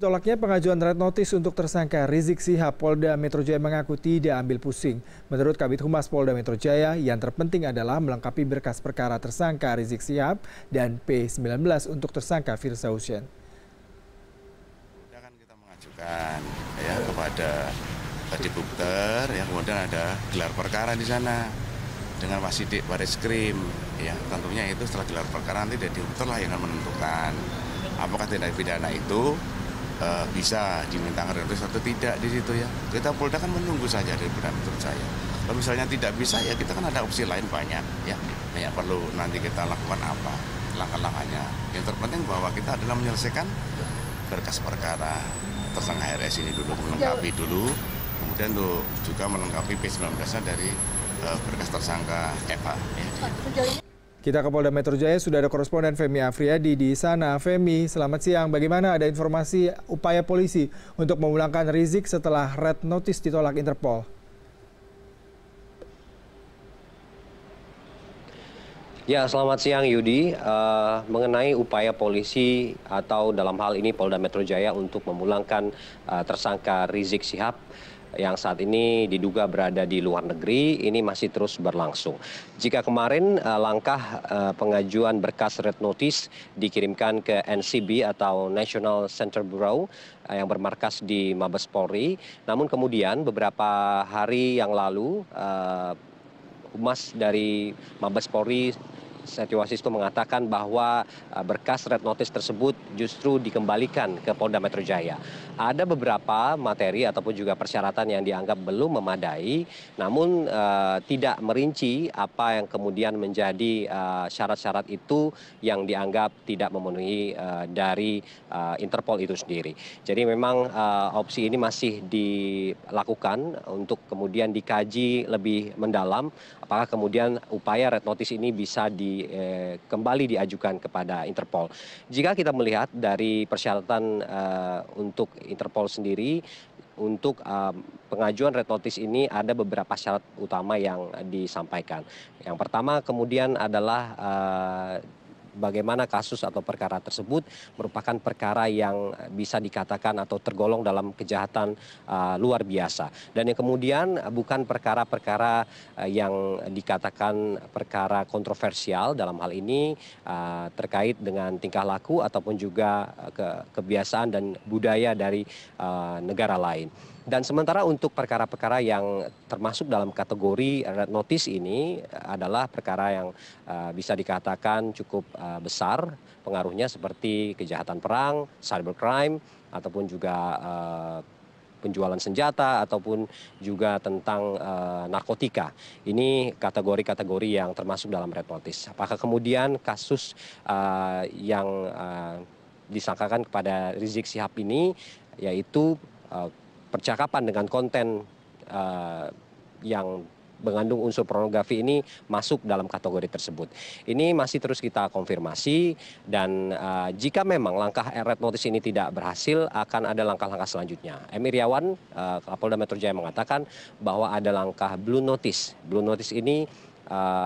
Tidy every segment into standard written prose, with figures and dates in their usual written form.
Ditolaknya pengajuan red notice untuk tersangka Rizik Sihab, Polda Metro Jaya mengaku tidak ambil pusing. Menurut Kabid Humas Polda Metro Jaya, yang terpenting adalah melengkapi berkas perkara tersangka Rizik Sihab dan P19 untuk tersangka Firza Hussein. Kan kita mengajukan ya kepada Dibukter, yang kemudian ada gelar perkara di sana dengan Wasidik Bareskrim. Ya, tentunya itu setelah gelar perkara nanti dari Dibukter lah yang akan menentukan apakah tindak pidana itu bisa dimintakan notis atau tidak di situ ya. Kita Polda kan menunggu saja dari Polda Metro Jaya. Kalau misalnya tidak bisa ya kita kan ada opsi lain banyak ya. Banyak perlu nanti kita lakukan apa langkah-langkahnya. Yang terpenting bahwa kita adalah menyelesaikan berkas perkara tersangka HRS ini dulu, melengkapi dulu. Kemudian juga melengkapi P19-nya dari berkas tersangka Eva. Ya. Kita ke Polda Metro Jaya, sudah ada koresponden Femi Afriyadi di sana. Femi, selamat siang. Bagaimana ada informasi upaya polisi untuk memulangkan Rizik setelah red notice ditolak Interpol? Ya, selamat siang Yudi. Mengenai upaya polisi atau dalam hal ini Polda Metro Jaya untuk memulangkan tersangka Rizik Sihab yang saat ini diduga berada di luar negeri, ini masih terus berlangsung. Jika kemarin langkah pengajuan berkas red notice dikirimkan ke NCB atau National Center Bureau yang bermarkas di Mabes Polri, namun kemudian beberapa hari yang lalu Humas dari Mabes Polri Setio Wasisto mengatakan bahwa berkas red notice tersebut justru dikembalikan ke Polda Metro Jaya. Ada beberapa materi ataupun juga persyaratan yang dianggap belum memadai, namun tidak merinci apa yang kemudian menjadi syarat-syarat itu yang dianggap tidak memenuhi dari Interpol itu sendiri. Jadi memang opsi ini masih dilakukan untuk kemudian dikaji lebih mendalam apakah kemudian upaya red notice ini bisa kembali diajukan kepada Interpol. Jika kita melihat dari persyaratan untuk Interpol sendiri, untuk pengajuan red notice ini ada beberapa syarat utama yang disampaikan. Yang pertama kemudian adalah bagaimana kasus atau perkara tersebut merupakan perkara yang bisa dikatakan atau tergolong dalam kejahatan luar biasa. Dan yang kemudian bukan perkara-perkara yang dikatakan perkara kontroversial, dalam hal ini terkait dengan tingkah laku ataupun juga kebiasaan dan budaya dari negara lain. Dan sementara untuk perkara-perkara yang termasuk dalam kategori red notice ini adalah perkara yang bisa dikatakan cukup besar pengaruhnya seperti kejahatan perang, cybercrime, ataupun juga penjualan senjata ataupun juga tentang narkotika. Ini kategori-kategori yang termasuk dalam red notice. Apakah kemudian kasus yang disangkakan kepada Rizik Sihab ini yaitu percakapan dengan konten yang mengandung unsur pornografi ini masuk dalam kategori tersebut. Ini masih terus kita konfirmasi dan jika memang langkah red notice ini tidak berhasil akan ada langkah-langkah selanjutnya. M. Iriawan, Kapolda Metro Jaya mengatakan bahwa ada langkah blue notice. Blue notice ini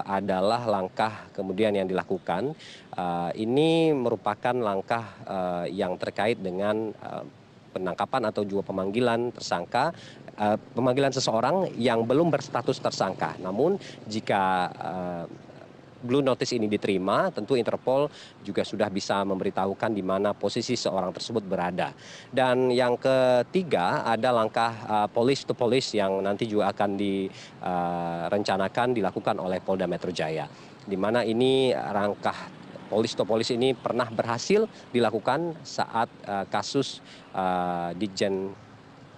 adalah langkah kemudian yang dilakukan. Ini merupakan langkah yang terkait dengan penangkapan atau juga pemanggilan tersangka, pemanggilan seseorang yang belum berstatus tersangka. Namun jika blue notice ini diterima, tentu Interpol juga sudah bisa memberitahukan di mana posisi seorang tersebut berada. Dan yang ketiga ada langkah police to police yang nanti juga akan direncanakan dilakukan oleh Polda Metro Jaya. Di mana ini rangkah police to police ini pernah berhasil dilakukan saat kasus Ditjen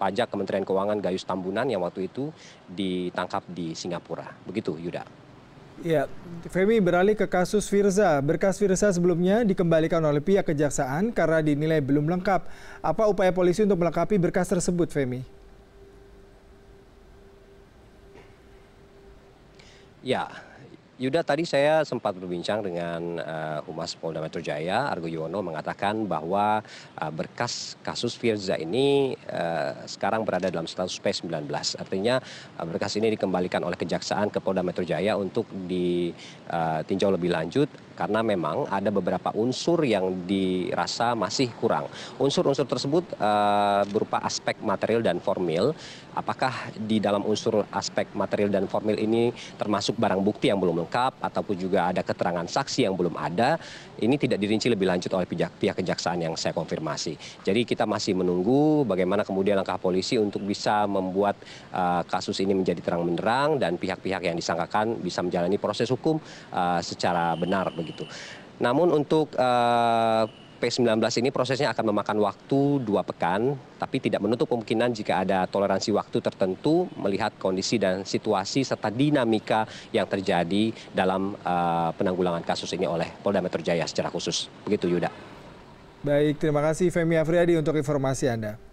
Pajak Kementerian Keuangan Gayus Tambunan yang waktu itu ditangkap di Singapura. Begitu, Yuda. Ya, Femi, beralih ke kasus Firza. Berkas Firza sebelumnya dikembalikan oleh pihak kejaksaan karena dinilai belum lengkap. Apa upaya polisi untuk melengkapi berkas tersebut, Femi? Ya, Yuda, tadi saya sempat berbincang dengan Humas Polda Metro Jaya, Argo Yuwono, mengatakan bahwa berkas kasus Firza ini sekarang berada dalam status P19. Artinya berkas ini dikembalikan oleh Kejaksaan ke Polda Metro Jaya untuk ditinjau lebih lanjut karena memang ada beberapa unsur yang dirasa masih kurang. Unsur-unsur tersebut berupa aspek material dan formil. Apakah di dalam unsur aspek material dan formil ini termasuk barang bukti yang belum lengkap ataupun juga ada keterangan saksi yang belum ada, ini tidak dirinci lebih lanjut oleh pihak kejaksaan yang saya konfirmasi. Jadi kita masih menunggu bagaimana kemudian langkah polisi untuk bisa membuat kasus ini menjadi terang benderang dan pihak-pihak yang disangkakan bisa menjalani proses hukum secara benar begitu. Namun untuk P19 ini prosesnya akan memakan waktu 2 pekan, tapi tidak menutup kemungkinan jika ada toleransi waktu tertentu melihat kondisi dan situasi serta dinamika yang terjadi dalam penanggulangan kasus ini oleh Polda Metro Jaya secara khusus. Begitu Yuda. Baik, terima kasih Femi Afriyadi untuk informasi Anda.